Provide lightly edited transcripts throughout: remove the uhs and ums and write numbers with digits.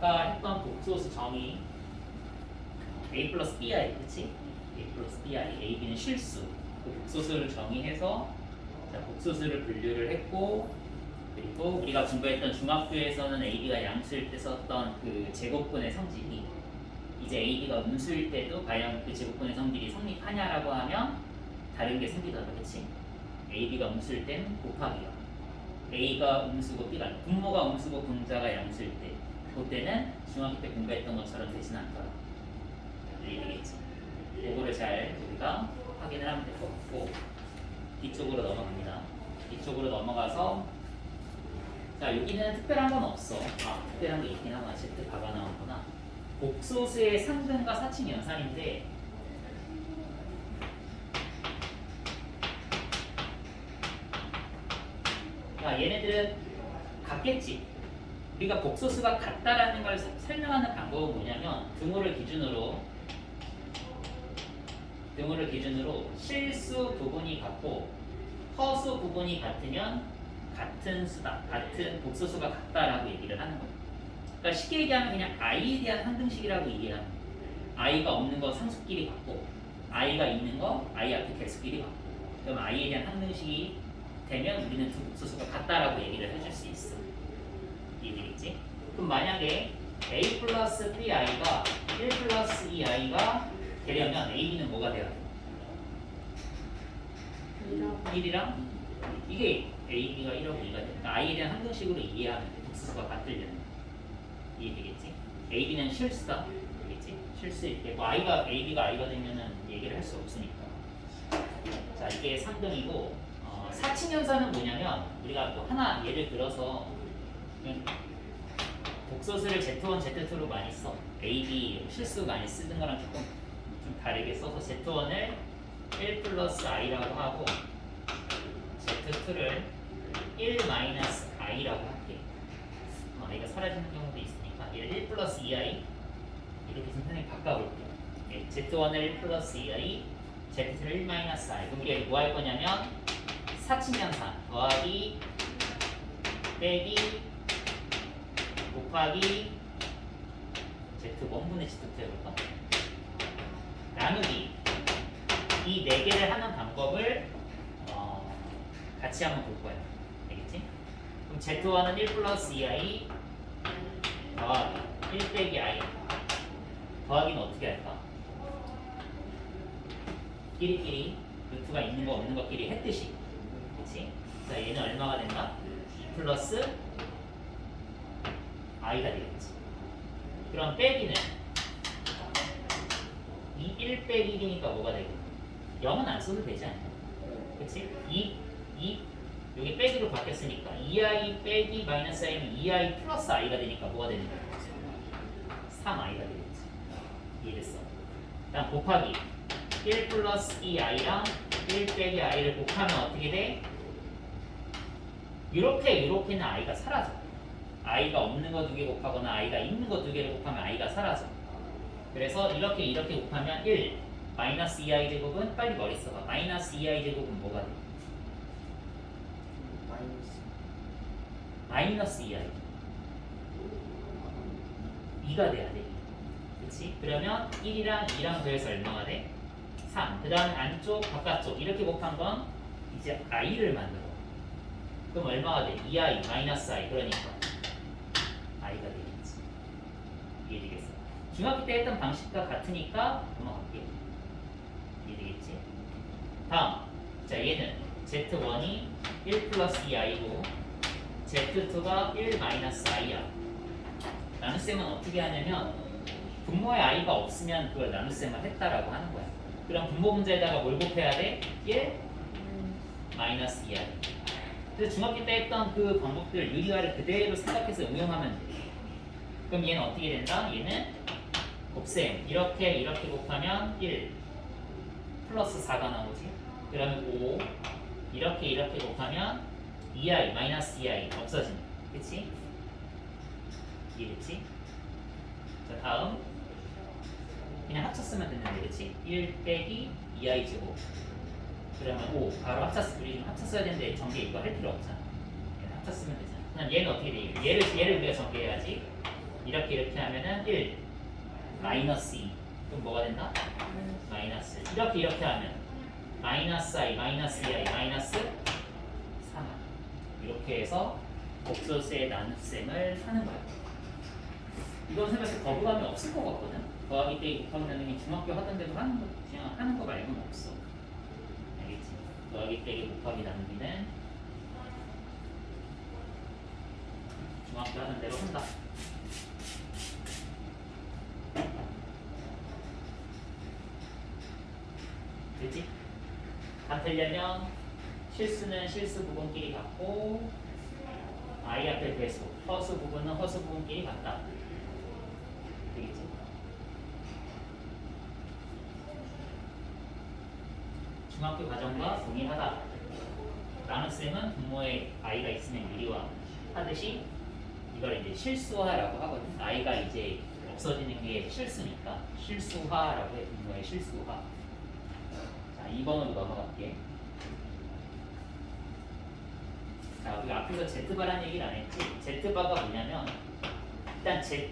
아까 했던 복소수 정의 a 플러스 bi, 그치? a 플러스 bi, a, b는 실수. 그 복소수를 정의해서 자, 복소수를 분류를 했고, 그리고 우리가 공부했던 중학교에서는 a, b가 양수일 때 썼던 그 제곱근의 성질이 이제 a, b가 음수일 때도 과연 그 제곱근의 성질이 성립하냐라고 하면 다른 게 생기더라, 그치? a, b가 음수일 때는 곱하기야. a가 음수고 b가 분모가 음수고 분자가 양수일 때 그때는 중학교 때 공부했던 것처럼 되진 않더라. 이해되겠지? 이거를 잘 우리가 확인을 하면 될 것 같고 뒤쪽으로 넘어갑니다. 뒤쪽으로 넘어가서 자 여기는 특별한 건 없어. 아 특별한 게 있긴 하구나. Z 바가 나오구나. 복소수의 상등과 사칭 연산인데 야 얘네들은 같겠지. 우리가 복소수가 같다라는 걸 설명하는 방법은 뭐냐면 등호를 기준으로 실수 부분이 같고 허수 부분이 같으면 같은 수다, 같은 복소수가 같다라고 얘기를 하는 거예요. 그러니까 쉽게 얘기하면 그냥 i에 대한 상등식이라고 얘기하는 거예요. i가 없는 거 상수끼리 같고 i가 있는 거 i 앞에 개수끼리 같고 그럼 i에 대한 상등식이 되면 우리는 두 복소수가 같다라고 얘기를 해줄 수 있어. 이해되겠지? 그럼 만약에 a 플러스 bi가 1 플러스 2i가 되려면 a, b는 뭐가 돼야 돼? 1이랑 이게 a, b가 1하고 2가 돼. 그러니까 i에 대한 상등식으로 이해하면 돼. 복소수가 같으려면. 이해되겠지? a, b는 실수다. 되겠지? 실수일 때 뭐 i가 a, b가 i가 되면은 얘기를 할 수 없으니까. 자 이게 상등이고 사칭연산은 뭐냐면 우리가 또 하나 예를 들어서 복소수를 Z1, Z2로 많이 써. A, B 실수 많이 쓰는 거랑 조금 좀 다르게 써서 Z1을 1 플러스 i라고 하고 Z2를 1 마이너스 i라고 할게. i가 사라지는 경우도 있으니까 1 플러스 2i 이렇게 선생님이 바꿔볼게요. Z1을 1 플러스 2i Z2를 1 마이너스 i. 그럼 우리가 뭐 할 거냐면 사칭연산 더하기 빼기 곱하기 Z 원분의 Z2 해볼까? 나누기 이 네 개를 하는 방법을 같이 한번 볼 거야. 알겠지? 그럼 Z1은 1 플러스 2i 더하기 1 빼기 i 더하기는 어떻게 할까? 끼리끼리 루트가 있는 거 없는 것끼리 했듯이 그치? 자 얘는 얼마가 된다? 2 플러스 i가 되겠지. 그럼 빼기는 1 빼기 1이니까 뭐가 되고 0은 안 써도 되지 않냐? 그치? 2 여기 빼기로 바뀌었으니까 2i 빼기 마이너스 i는 2i 플러스 i가 되니까 뭐가 되는 거야? 3i가 되겠지. 이해됐어? 다음 곱하기 1 플러스 2i랑 1 빼기 i를 곱하면 어떻게 돼? 이렇게는 i가 사라져. i가 없는 거 두 개 곱하거나 i가 있는 거 두 개를 곱하면 i가 사라져. 그래서 이렇게 곱하면 1 마이너스 2i 제곱은 빨리 머리 써봐. 마이너스 2i 제곱은 뭐가 돼? 마이너스 2i 2가 돼야 돼. 그치? 그러면 1이랑 2랑 더해서 얼마가 돼? 3. 그 다음에 안쪽 바깥쪽 이렇게 곱한 건 이제 i를 만들어. 그럼 얼마가 돼? 2i 마이너스 i 그러니까 i가 되겠지. 이해되겠어? 중학교 때 했던 방식과 같으니까 넘어갈게요. 이해되겠지? 다음 자 얘는 Z1이 1 플러스 2i고 Z2가 1 마이너스 i야. 나눗셈은 어떻게 하냐면 분모에 i가 없으면 그걸 나눗셈을 했다라고 하는 거야. 그럼 분모 문제에다가 뭘 곱해야 돼? 1 마이너스 2i. 그래서 중학교 때 했던 그 방법들 유리화를 그대로 생각해서 응용하면 돼. 그럼 얘는 어떻게 된다? 얘는 곱셈 이렇게 곱하면 1 플러스 4가 나오지. 그러면 5 이렇게 곱하면 2i 마이너스 2i 없어진다. 그치? 이해됐지? 자 다음 그냥 합쳤으면 됐는데 그치? 1 빼기 2i 제곱 그러면 5 바로 우리 좀 합쳤어야 되는데 전개 이거 할 필요 없잖아. 얘는 합쳤으면 되잖아. 그럼 얘는 어떻게 돼? 얘를 우리가 전개해야지. 이렇게 하면은 1 마이너스 2 그럼 뭐가 된다? 마이너스 이렇게 하면 마이너스 i 마이너스 2i 마이너스 3i 이렇게 해서 복소수의 나눗셈을 하는 거야. 이건 생각해서 거부감이 없을 것 같거든. 더하기 빼기 곱하기 나누기 중학교 하던 대로 하는 거 그냥 하는 거 말고는 없어. 알겠지? 더하기 빼기 곱하기 나누기는 중학교 하던 대로 한다. 그치? 같으려면 실수는 실수 부분끼리 같고 i 앞에 배수, 허수 부분은 허수 부분끼리 같다. 되겠지? 중학교 과정과 동일하다. 나눗셈은 분모에 i가 있으면 유리화 하듯이 이걸 이제 실수화라고 하거든. i가 이제 없어지는 게 실수니까 실수화라고 해. 분모의 실수화. 자, 2번으로 넘어갈게. 자, 우리가 앞에서 Z바라는 얘기를 안 했지. Z바가 뭐냐면 일단 Z의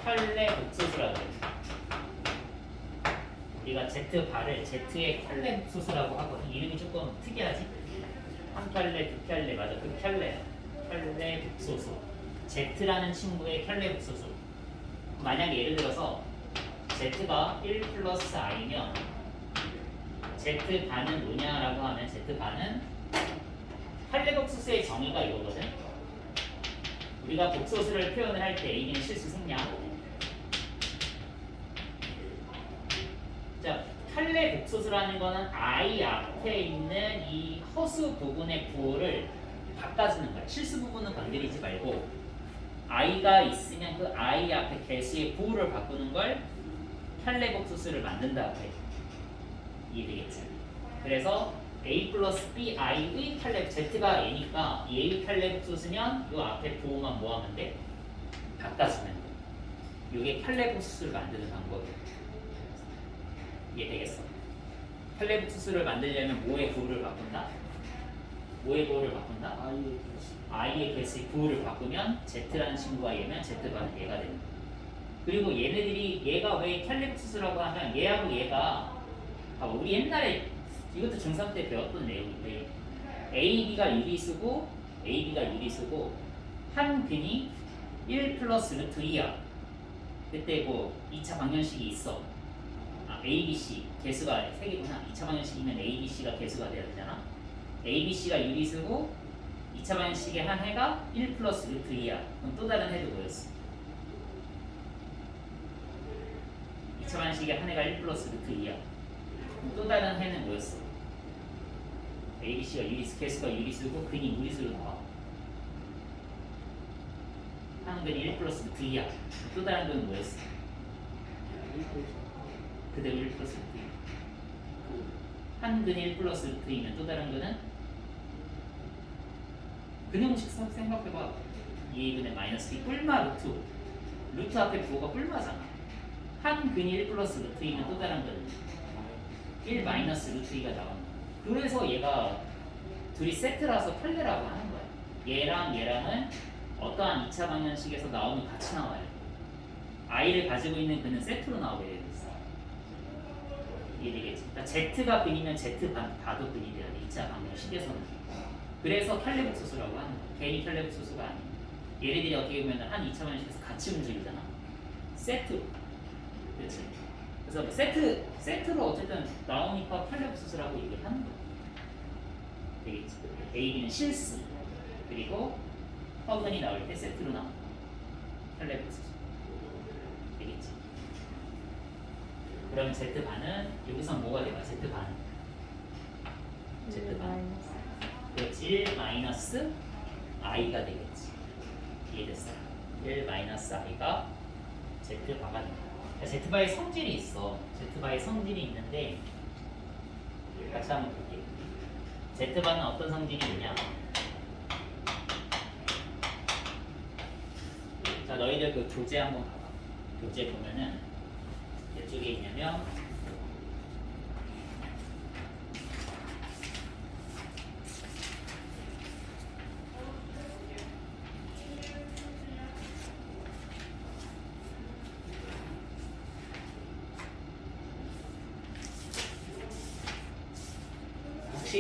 켤레 복소수라고 해요. 우리가 Z바를 Z의 켤레 복소수라고 하거든. 이름이 조금 특이하지? 한 켤레, 두 켤레, 맞아. 그 켤레야. 켤레 복소수. Z라는 친구의 켤레 복소수. 만약에 예를 들어서 Z가 1 플러스 i면 Z반은 뭐냐라고 하면 Z반은 켤레 복소수의 정의가 이거거든. 우리가 복소수를 표현을 할 때 A는 실수 생략. 자, 켤레 복소수라는 거는 I 앞에 있는 이 허수 부분의 부호를 바꿔주는 거야. 실수 부분은 건드리지 말고 I가 있으면 그 I 앞에 개수의 부호를 바꾸는 걸 켤레 복소수를 만든다고 해. 이해되겠지? 그래서 A 플러스 BI의 켤레, Z가 A니까 A의 켤레 복소수면 이 앞에 부호만 뭐하면 돼? 바꿔주면 돼. 이게 켤레 복소수를 만드는 방법이야. 이해되겠어? 켤레 복소수를 만들려면 뭐의 부호를 바꾼다? 뭐의 부호를 바꾼다? i의 개수의 부호를 바꾸면 Z라는 친구가 얘면 Z반은 얘가 되는 거야. 그리고 얘네들이 얘가 왜 켤레 복소수라고 하면 얘하고 얘가 우리 옛날에 이것도 중3 때 배웠던 내용인데 AB가 유리수고 한 근이 1 플러스 루트 2야. 그때 뭐 2차 방정식이 있어. ABC 개수가 3개구나. 2차 방정식이면 ABC가 개수가 돼야 되잖아. ABC가 유리수고 2차 방정식의 한 해가 1 플러스 루트 2야. 그럼 또 다른 해도 뭐였어? 2차 방정식의 한 해가 1 플러스 루트 2야. 또 다른 해는 뭐였어? ABC가 유리수, 개수가 유리수고 근이 무리수로 나와. 한 근이 1 플러스 루트 2야. 또 다른 근은 뭐였어? 그대로 1 플러스 루트 2. 한 근이 1 플러스 루트 2면 또 다른 근은? 근형식 생각해봐. 2분의 마이너스 2 뿔마 루트. 루트 앞에 부호가 뿔마잖아. 한 근이 1 플러스 루트 2면 또 다른 근은? 1 마이너스 루트 2가 나오는 거야. 그래서 얘가 둘이 세트라서 켤레라고 하는 거야. 얘랑 얘랑은 어떠한 2차 방정식에서 나오면 같이 나와요. i를 가지고 있는 근은 세트로 나오게 되어 있어. 이해되겠지? 그러니까 Z가 근이면 Z바도 근이 돼야 돼. 2차 방정식에서는. 그래서 켤레 복소수라고 하는 거야. 괜히 켤레 복소수가 아니야. 얘네들이 어떻게 보면 한 2차 방정식에서 같이 움직이잖아. 세트로. 그렇지? 그래서 세트로 어쨌든 나오니까 켤레 복소수라고 얘기를 하는 거야. 되겠지? AB는 실수. 그리고 허근이 나올 때 세트로 나온다. 켤레 복소수. 되겠지? 그러면 Z반은 여기서 뭐가 돼요? Z반. 그렇지. 1 마이너스 i가 되겠지. 이해됐어? 1 마이너스 i가 Z바가 된다. Z바의 성질이 있어. Z바의 성질이 있는데 같이 한번 볼게요. Z바는 어떤 성질이 있냐? 자, 너희들 그 교재 한번 봐봐. 교재 보면은 이쪽에 있냐면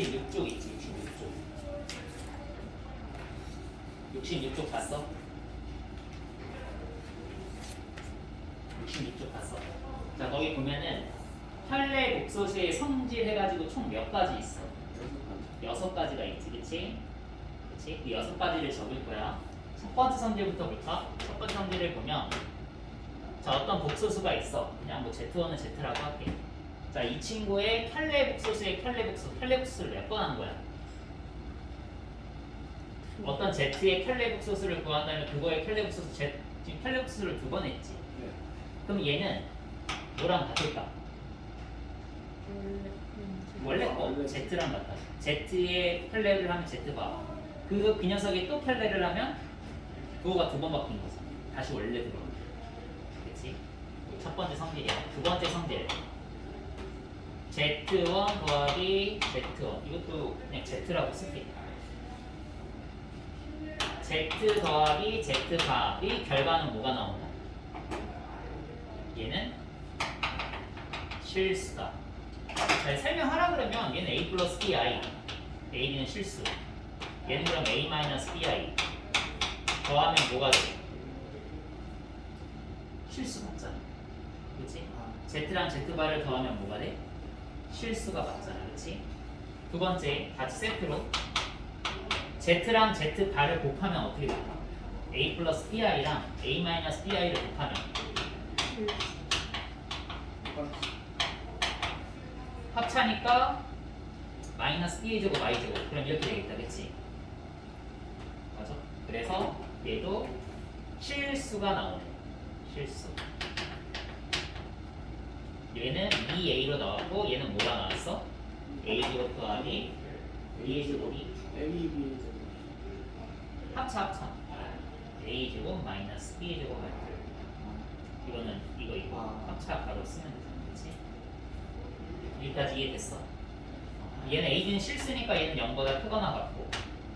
66쪽 있지, 66쪽. 66쪽 봤어? 66쪽 봤어? 자, 거기 보면은 현례 복소수의 성질 해가지고 총 몇 가지 있어? 6가지가 있지, 그치? 그치? 그 6가지를 적을 거야. 첫 번째 성질부터 볼까? 첫 번째 성질을 보면 자, 어떤 복소수가 있어. 그냥 뭐 Z1은 Z라고 할게. 자, 이 친구의 켤레 복소수의 켤레 복소수를 몇 번 한 거야? 어떤 Z의 켤레 복소수를 구한다면 그거의 켤레 복소수 Z, 지금 켤레 복소수를 2번 했지. 네. 그럼 얘는 뭐랑 같을까? 원래 거 Z랑 같아. Z의 켤레를 하면 Z바. 그 녀석이 또 켤레를 하면 그거가 2번 바뀐 거지. 다시 원래 들어가. 그치? 첫 번째 성질이야. 두 번째 성질. Z1 더하기 Z1. 이것도 그냥 Z라고 쓸게. Z 더하기 Z밥이 결과는 뭐가 나온다? 얘는 실수다. 자, 설명하라 그러면 얘는 A 플러스 BI. AB는 실수. 얘는 그럼 A 마이너스 BI. 더하면 뭐가 돼? 실수 맞잖아. 그치? Z랑 Z바를 더하면 뭐가 돼? 실수가 맞잖아. 그치? 두 번째, 같이 세트로 Z랑 Z바를 곱하면 어떻게 될까? A 플러스 BI랑 A 마이너스 BI를 곱하면 합차니까 마이너스 BA 제곱 Y 제곱. 그럼 이렇게 되겠다. 그치? 맞아? 그래서 얘도 실수가 나오네. 실수. 얘는 2A로 나왔고 얘는 뭐가 나왔어? A 제곱 더하기 B의 제곱이 AB 합차 A 제곱 마이너스 B의 제곱 할 이거는 이거 합차 바로 쓰면 되잖아. 그치? 여기까지 이해됐어? 얘는 A는 실수니까 얘는 0보다 크거나 같고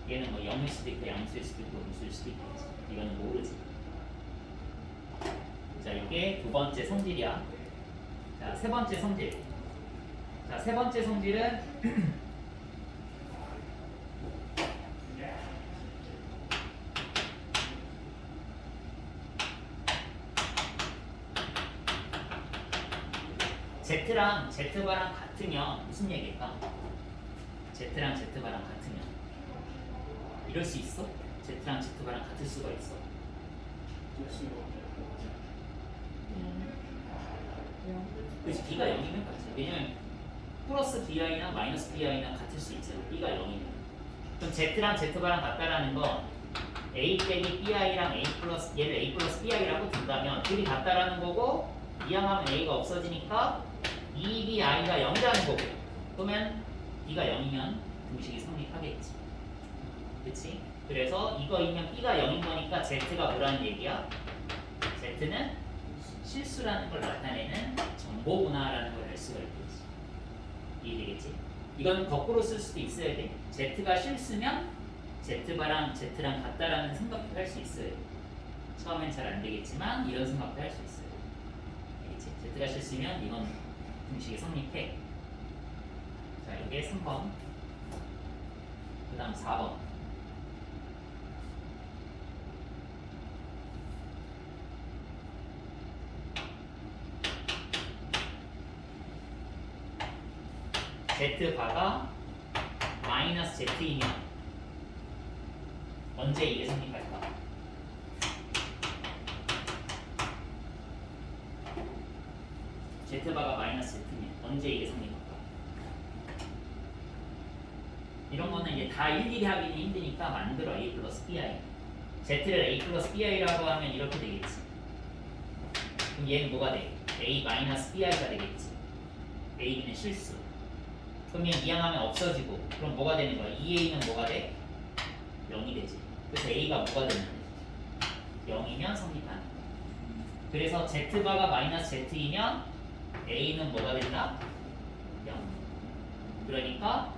얘는 뭐 0일 수도 있고 양수일 수도 있고 음수일 수도 있겠지. 이거는 모르지. 자, 이게 두 번째 성질이야. 자, 세 번째 성질. 자, 세 번째 성질은 Z랑 Z바랑 같으면 무슨 얘기일까? Z랑 Z바랑 같으면 이럴 수 있어? Z랑 Z바랑 같을 수가 있어. 그렇지. B가 0이면 같지. 왜냐면 플러스 BI나 마이너스 BI나 같을 수 있잖아. B가 0이면. 그럼 Z랑 Z바랑 같다라는 건 A 빼기 BI랑 A 플러스 얘를 A 플러스 BI라고 둔다면 둘이 같다라는 거고 이항하면 A가 없어지니까 2BI가 0이라는 거고 그러면 B가 0이면 공식이 성립하겠지. 그치? 그래서 이거이면 B가 0인 거니까 Z가 뭐라는 얘기야? Z는 실수라는 걸 나타내는 정보구나라는 걸 알 수가 있겠지. 이해되겠지? 이건 거꾸로 쓸 수도 있어야 돼. Z가 실수면 Z바랑 Z랑 같다라는 생각도 할 수 있어요. 처음엔 잘 안 되겠지만 이런 생각도 할 수 있어요. 알겠지? Z가 실수면 이건 공식이 성립해. 자, 이게 3번. 그 다음 4번. Z바가 마이너스 Z이면 언제 이게 성립할까? Z바가 마이너스 Z면 언제 이게 성립할까? 이런 거는 이제 다 일일이 하기는 힘드니까 만들어. A 플러스 BI. Z를 A 플러스 BI라고 하면 이렇게 되겠지. 그럼 얘는 뭐가 돼? A 마이너스 BI가 되겠지. A는 실수. 그러면 이항하면 없어지고 그럼 뭐가 되는 거야? 2A는 뭐가 돼? 0이 되지. 그래서 A가 뭐가 되는 거야? 0이면 성립하는 거야. 그래서 Z바가 마이너스 Z이면 A는 뭐가 된다? 0. 그러니까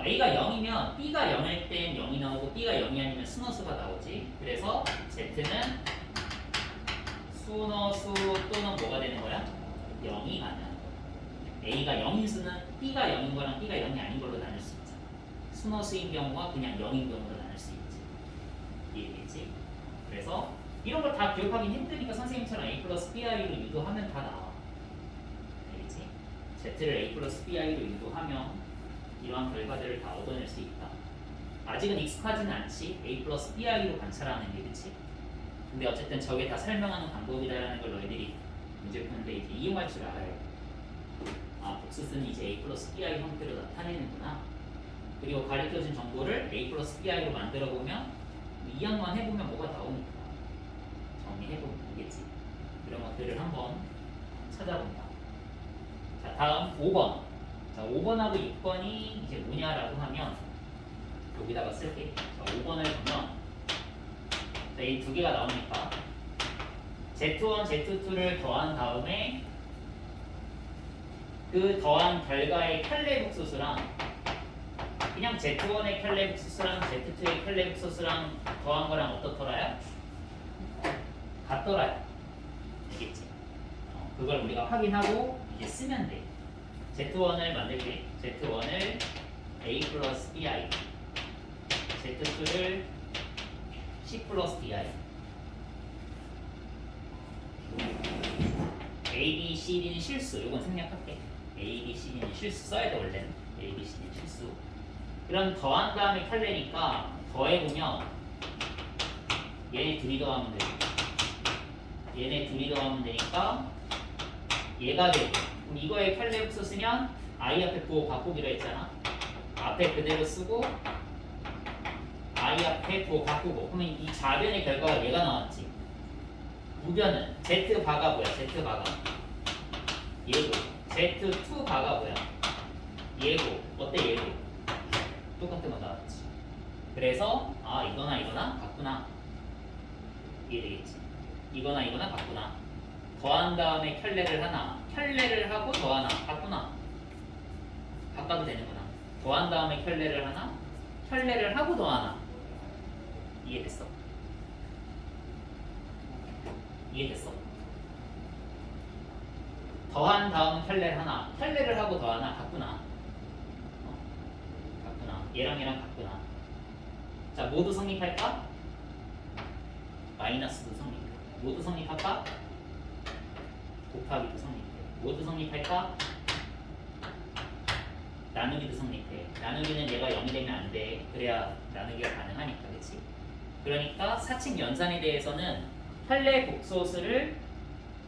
A가 0이면 B가 0일 땐 0이 나오고 B가 0이 아니면 순허수가 나오지. 그래서 Z는 순허수 또는 뭐가 되는 거야? 0이 가능한 거야. A가 0인 수는 B가 0인 거랑 B가 0이 아닌 걸로 나눌 수 있잖아. 순허수인 경우와 그냥 0인 경우로 나눌 수 있지. 이해되지? 그래서 이런 걸 다 기억하긴 힘드니까 선생님처럼 A 플러스 BI로 유도하면 다 나와. 알겠지? Z를 A 플러스 BI로 유도하면 이러한 결과들을 다 얻어낼 수 있다. 아직은 익숙하지는 않지. A 플러스 BI로 관찰하는 게, 그치? 근데 어쨌든 저게 다 설명하는 방법이다라는 걸 너희들이 문제 푸는데 이제 이용할 줄 알아야 돼. 아, 복수수는 이제 A 플러스 BI 형태로 나타내는구나. 그리고 가르쳐준 정보를 A 플러스 BI로 만들어 보면 이항만 해보면 뭐가 나오니까 정리해보면 되겠지. 이런 것들을 한번 찾아본다. 자, 다음 5번. 자, 5번하고 6번이 이제 뭐냐라고 하면 여기다가 쓸게. 자, 5번을 보면 이 두 개가 나오니까 Z1, Z2를 더한 다음에 그 더한 결과의 켤레복소수랑 그냥 Z1의 켤레복소수랑 Z2의 켤레복소수랑 더한 거랑 어떻더라요? 같더라요. 알겠지? 그걸 우리가 확인하고 이제 쓰면 돼. Z1을 만들게. Z1을 A 플러스 BI, Z2를 C 플러스 DI. A, B, C, D는 실수. 이건 생략할게. A, B, C, D는 실수 써야 돼 원래는. A, B, C, D는 실수. 그럼 더한 다음에 켤레니까 더해보면 얘네 둘이 더하면 돼. 얘네 둘이 더하면 되니까 얘가 되고, 그럼 이거에 켤레 복수 쓰면 I 앞에 부호 바꾸기로 했잖아. 앞에 그대로 쓰고 I 앞에 부호 바꾸고, 그러면 이 좌변의 결과가 얘가 나왔지. 우변은 Z바가 뭐야? Z바가 얘고, Z2바가 뭐야? 얘고. 어때 얘고? 똑같은 거 나왔지. 그래서 아, 이거나 이거나 같구나. 이해되겠지? 이거나 이거나 같구나. 더한 다음에 켤레를 하나, 켤레를 하고 더하나 같구나. 바꿔도 되는구나. 더한 다음에 켤레를 하나, 켤레를 하고 더하나. 이해됐어? 이해됐어? 더한 다음 켤레를 하나, 켤레를 하고 더하나 같구나. 같구나. 얘랑 얘랑 같구나. 자, 모두 성립할까? 마이너스도 성립해. 모두 성립할까? 곱하기도 성립해. 모두 성립할까? 나누기도 성립해. 나누기는 얘가 0이 되면 안 돼. 그래야 나누기가 가능하니까, 그렇지? 그러니까 사칙 연산에 대해서는 켤레 복소수를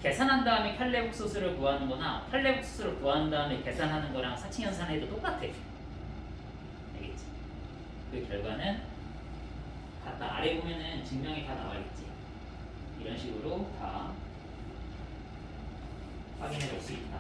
계산한 다음에 켤레 복소수를 구하는 거나 켤레 복소수를 구한 다음에 계산하는 거랑 사칙 연산해도 똑같아. 알겠지? 그 결과는 같다. 아래 보면은 증명이 다 나와 있지. 이런 식으로 다 확인해 볼 수 있다.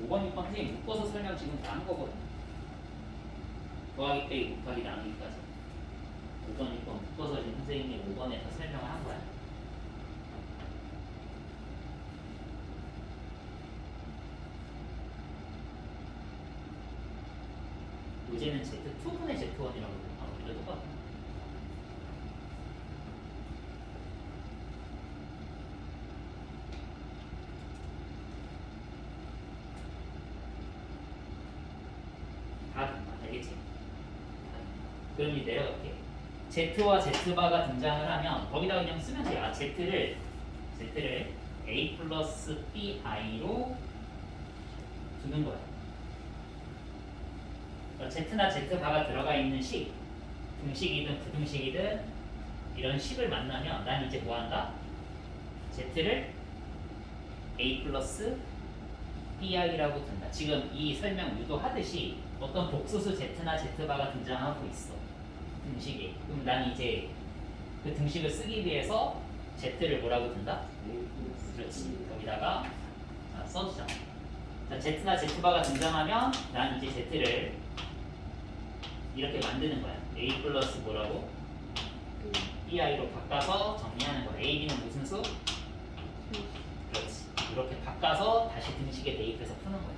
(5번) (6번) 선생님 묶어서 설명 지금 다 한 거거든. 더하기 빼기 곱하기 나누기까지 5번 6번 묶어서 지금 선생님이 5번에 다 설명을 한 거야. 요새는 Z2분의 Z1이라고 그러고 우리도 똑같아. 다 된다. 알겠지? 그럼 이제 내려갈게. Z와 Z바가 등장을 하면 거기다가 그냥 쓰면 돼. 아, Z를 A 플러스 BI로 두는 거야. Z나 Z바가 들어가 있는 식, 등식이든 부등식이든 이런 식을 만나면 난 이제 뭐 한다? Z를 A 플러스 BI라고 둔다. 지금 이 설명 유도하듯이 어떤 복수수 Z나 Z바가 등장하고 있어. 등식에. 그럼 난 이제 그 등식을 쓰기 위해서 Z를 뭐라고 둔다? 그렇지. 거기다가 써주자. 자, Z나 Z바가 등장하면 난 이제 Z를 이렇게 만드는 거야. A 플러스 뭐라고? BI로 바꿔서 정리하는 거야. A, B는 무슨 수? 바꿔서 다시 등식에 대입해서 푸는 거야.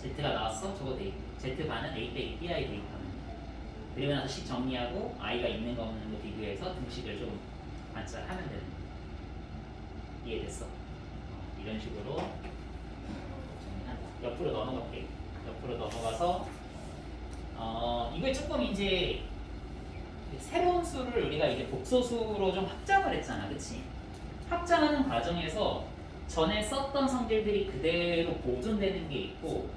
Z가 나왔어? 저거 대입. Z반은 A 빼기 BI 대입하면 돼. 그리고 나서 식 정리하고 I가 있는 거 없는 거 비교해서 등식을 좀 관찰하면 되는 거야. 이해됐어? 이런 식으로 정리한다. 옆으로 넘어갈게. 옆으로 넘어가서 이걸 조금 이제 새로운 수를 우리가 이제 복소수로 좀 확장을 했잖아, 그치? 확장하는 과정에서 전에 썼던 성질들이 그대로 보존되는 게 있고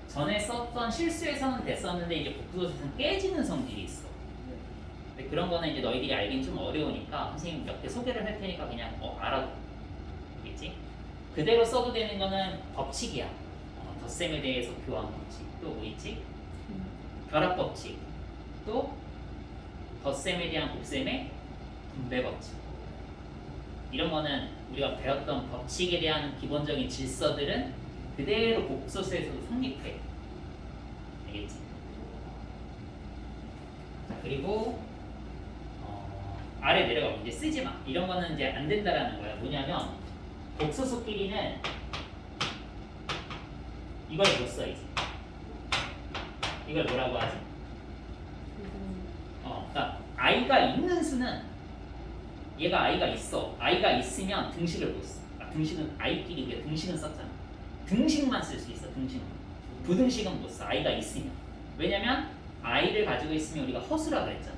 전에 썼던 실수에서는 됐었는데 이제 복소수에서는 깨지는 성질이 있어. 근데 그런 거는 이제 너희들이 알긴 좀 어려우니까 선생님 몇 개 소개를 할 테니까 그냥 알아도 되겠지? 그대로 써도 되는 거는 법칙이야. 덧셈에 대해서 교환 법칙. 또 뭐 있지? 결합 법칙. 또 덧셈에 대한 곱셈의 분배 법칙. 이런 거는 우리가 배웠던 법칙에 대한 기본적인 질서들은 그대로 복소수에서도 성립해. 알겠지? 자, 그리고 아래 내려가고 이제 쓰지 마. 이런 거는 이제 안 된다라는 거야. 뭐냐면 복소수끼리는 이걸 못 써 이제. 이걸 뭐라고 하지? 그러니까 I가 있는 수는 얘가 I가 있어. I가 있으면 등식을 못 써. 등식은 I끼리 우리가 등식은 썼잖아. 등식만 쓸 수 있어. 등식만. 부등식은 못 써. I가 있으면. 왜냐면 I를 가지고 있으면 우리가 허수라고 했잖아.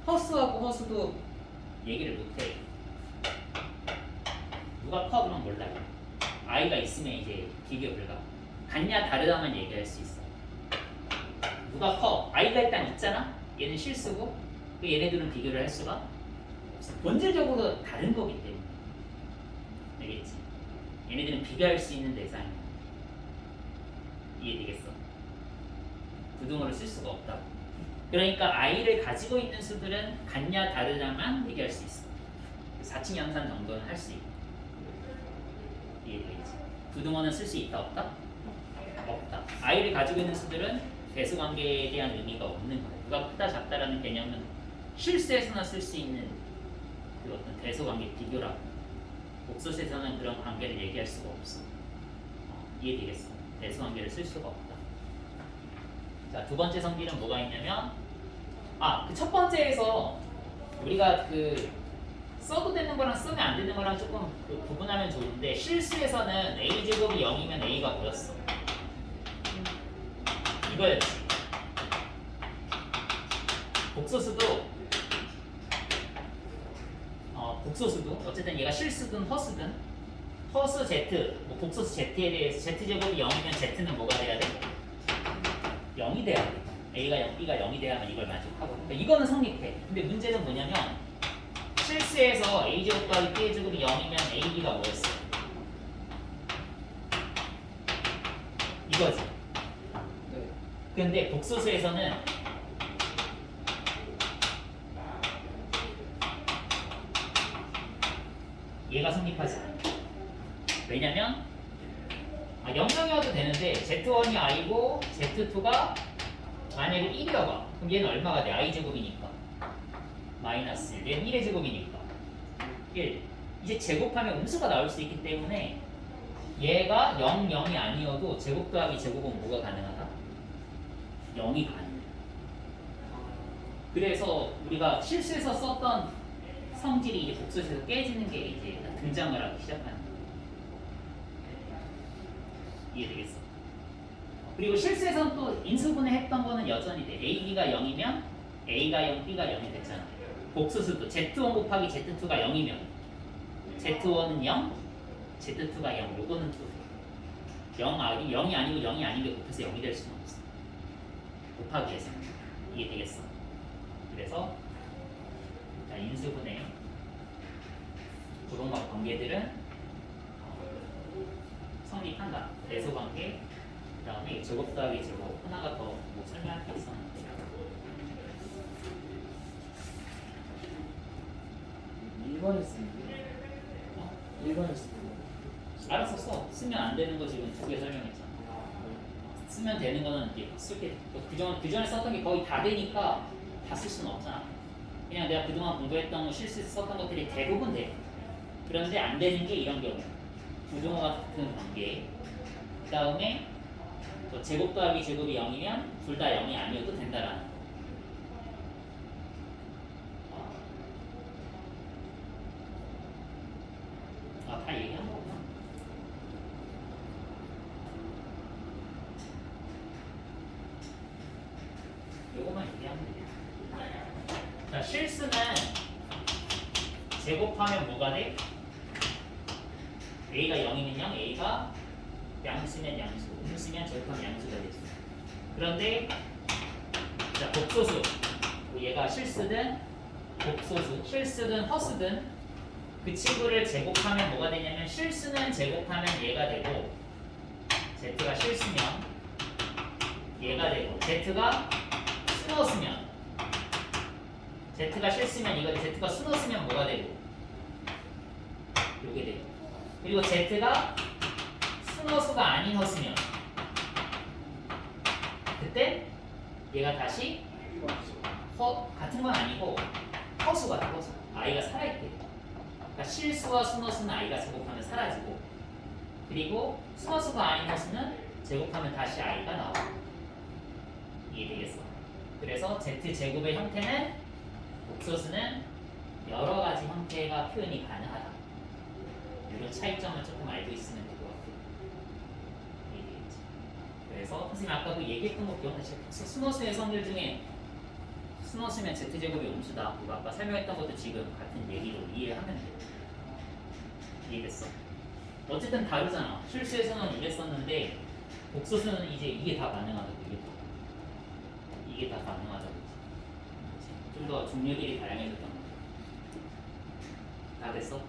허수하고 허수도 얘기를 못 해. 누가 커? 그럼 몰라. I가 있으면 이제 비교 불가. 같냐 다르다만 얘기할 수 있어. 누가 커? I가 일단 있잖아. 얘는 실수고 얘네들은 비교를 할 수가 없어. 본질적으로 다른 거기 때문에. 알겠지? 얘네들은 비교할 수 있는 대상이야. 이해되겠어? 부등호를 쓸 수가 없다고. 그러니까 I를 가지고 있는 수들은 같냐 다르냐만 얘기할 수 있어. 4층 연산 정도는 할 수 있고. 이해되겠지? 부등호는 쓸 수 있다 없다? 없다. I를 가지고 있는 수들은 대수관계에 대한 의미가 없는 거야. 누가 크다 작다라는 개념은 실수에서나 쓸 수 있는 그 어떤 대수관계 비교라고. 복소수에서는 그런 관계를 얘기할 수가 없어. 이해되겠어? 대수관계를 쓸 수가 없다. 자, 두 번째 성질은 뭐가 있냐면 그 첫 번째에서 우리가 그 써도 되는 거랑 쓰면 안 되는 거랑 조금 그 구분하면 좋은데 실수에서는 a제곱이 0이면 a가 뭐였어? 이거였지. 복소수도 복소수도 어쨌든 얘가 실수든 허수든 허수 z 뭐 복소수 z에 대해서 z제곱이 0이면 z는 뭐가 돼야 돼? 0이 돼야 돼. a가 0, b가 0이 돼야만 이걸 만족하고. 그러니까 이거는 성립해. 근데 문제는 뭐냐면 실수에서 a제곱 더하기 b제곱이 0이면 ab가 뭐였어? 이거지. 근데 복소수에서는 얘가 성립하지 않아. 왜냐면 0이어도 되는데 z1이 i고 z2가 만약에 1이어봐. 그럼 얘는 얼마가 돼? i제곱이니까 마이너스 1. 얘는 1의 제곱이니까 1. 이제 제곱하면 음수가 나올 수 있기 때문에 얘가 0, 0이 아니어도 제곱 더하기 제곱은 뭐가 가능하다? 0이 가능해. 그래서 우리가 실수해서 썼던 성질이 이제 복소에서 깨지는 게 이제 등장을 하기 시작하는 거예요. 이해되겠어? 그리고 실수에서는 또 인수분해 했던 거는 여전히 돼. A, B가 0이면 A가 0, B가 0이 됐잖아. 복수수도 Z1 곱하기 Z2가 0이면 Z1은 0, Z2가 0. 요거는 또 0이 아니고 0이 아닌 게 곱해서 0이 될 수는 없어. 곱하기 해서. 이해되겠어? 그래서 자, 인수분해 그런 관계들은 성립한다. 대소관계 그 다음에 제곱 더하기 제곱 하나가 더 뭐 설명할 게 있었는데 1번을 쓰는 1번을 쓰는 알았어 써. 쓰면 안 되는 거 지금 두 개 설명했잖아. 쓰면 되는 거는 이제 쓸게. 그전에 썼던 게 거의 다 되니까 다 쓸 수는 없잖아. 그냥 내가 그동안 공부했던 거 실수 썼던 것들이 대부분 돼. 그런데 안 되는 게 이런 경우. 부등호가 같은 관계. 그 다음에 또 제곱 더하기 제곱이 0이면 둘 다 0이 아니어도 된다라는 거. 다 얘기한 거구나. 요거만 얘기하면 돼. 자, 실수는 제곱하면 뭐가 돼? A가 0이면 0, A가 양수면 양수, 음수면 제곱하면 양수가 되죠. 그런데 자, 복소수, 뭐 얘가 실수든 복소수, 실수든 허수든 그 친구를 제곱하면 뭐가 되냐면 실수는 제곱하면 얘가 되고 Z가 실수면 얘가 되고 Z가 수넣었으면 Z가 실수면 이거 Z가 수넣었으면 뭐가 되고 요게 되고 그리고 Z가 수너수가 아닌 허수면 그때 얘가 다시 같은 건 아니고 허수가 돼. 허수. 아이가 살아있게 돼. 그러니까 실수와 수너수는 아이가 제곱하면 사라지고 그리고 수너수가 아닌 허수는 제곱하면 다시 아이가 나와. 이해되겠어? 그래서 Z제곱의 형태는 복소수는 여러 가지 형태가 표현이 가능하다. 이런 차이점을 조금 알고 있으면 될 것 같아요. 이해되겠지? 그래서 선생님 아까도 얘기했던 거 기억나시죠? 수너수의 성질 중에 수너수면 Z제곱이 음수다. 그거 아까 설명했던 것도 지금 같은 얘기로 이해하면 돼요. 이해됐어? 어쨌든 다르잖아. 실수에서는 이랬었는데 복소수는 이제 이게 다 가능하다고. 이게 다 가능하다고. 좀 더 종류들이 다양해졌던 거다. 다 됐어?